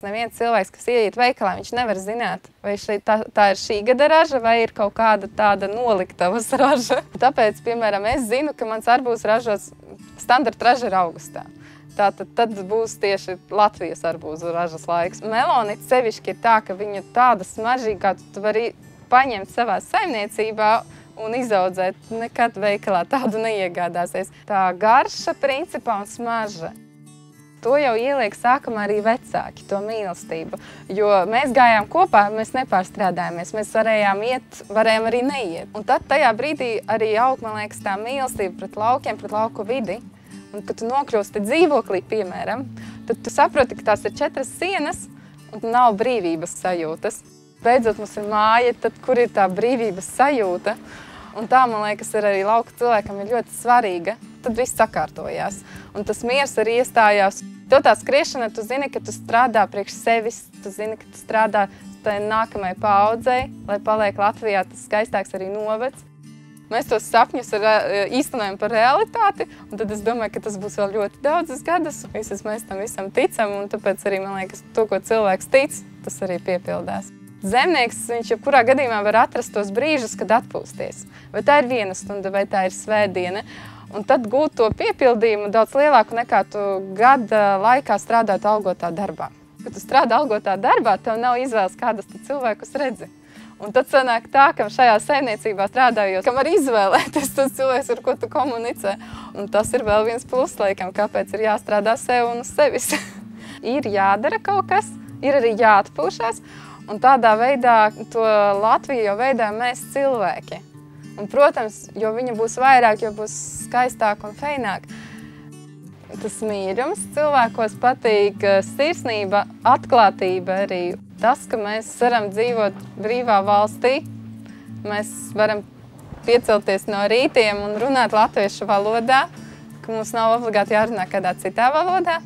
neviens cilvēks, kas ieiet veikalā, viņš nevar zināt, vai tā ir šī gada raža vai ir kaut kāda tāda noliktavas raža. Tāpēc, piemēram, es zinu, ka mans arbūzs ražots standarta raža ir augustā. Tātad tad būs tieši Latvijas arbūzu ražas laiks. Melonita sevišķi ir tā, ka viņa ir tāda smaržīga, kā tu vari paņemt savā saimniecībā un izaudzēt. Nekad veikalā tādu neiegādāsies. Tā garša, principā, un smarža. To jau ieliek sākumā arī vecāki, to mīlestību. Jo mēs gājām kopā, mēs nepārstrādājāmies. Mēs varējām iet, varējām arī neiet. Un tad tajā brīdī arī aug, man liekas, tā mīlestība pret laukiem, pret lauku vidi. Un, kad tu nokļūsti dzīvoklī, piemēram, tad tu saproti, ka tās ir 4 sienas un nav brīvības sajūtas. Beidzot mums ir māja, tad kur ir tā brīvības sajūta? Un tā, man liekas, arī lauka cilvēkam ir ļoti svarīga. Tad viss sakārtojās. Un tas miers arī iestājās. Tev tā skriešana, tu zini, ka tu strādā priekš sevis, tu zini, ka tu strādā tai nākamajai paaudzei, lai paliek Latvijā tas skaistāks arī novads. Mēs tos sapņus īstenojam par realitāti, un tad es domāju, ka tas būs vēl ļoti daudzas gadus. Visas mēs tam visam ticam, un tāpēc arī, man liekas, to, ko cilvēks tic, tas arī piepildās. Zemnieks, viņš jebkurā gadījumā var atrast tos brīžus, kad atpūsties. Vai tā ir 1 stunda, vai tā ir svētdiena. Un tad gūt to piepildījumu daudz lielāku nekā tu gada laikā strādāt algotā darbā. Kad tu strādā algotā darbā, tev nav izvēles, kādas tu cilvēkus redzi. Un tad sanāk tā, ka šajā saimniecībā strādājot, kam var izvēlēties tas cilvēks, ar ko tu komunicē. Un tas ir vēl viens plus, laikam, kāpēc ir jāstrādā sev un uz sevis. Ir jādara kaut kas, ir arī jāatpūšās. Un tādā veidā to Latviju jau veidā mēs cilvēki. Un, protams, jo viņa būs vairāk, jo būs skaistāk un feināk. Tas mīļums cilvēkos patīk, sirsnība, atklātība arī. Tas, ka mēs varam dzīvot brīvā valstī, mēs varam piecelties no rītiem un runāt latviešu valodā, ka mums nav obligāti jārunā kādā citā valodā.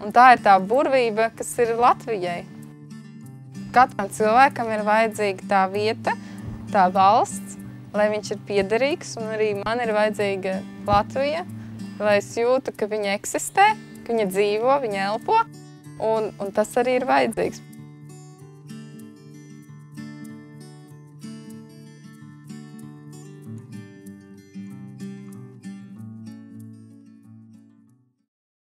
Un tā ir tā burvība, kas ir Latvijai. Katram cilvēkam ir vajadzīga tā vieta, tā valsts, lai viņš ir piederīgs, un arī man ir vajadzīga Latvija, lai es jūtu, ka viņa eksistē, ka viņa dzīvo, viņa elpo, un tas arī ir vajadzīgs.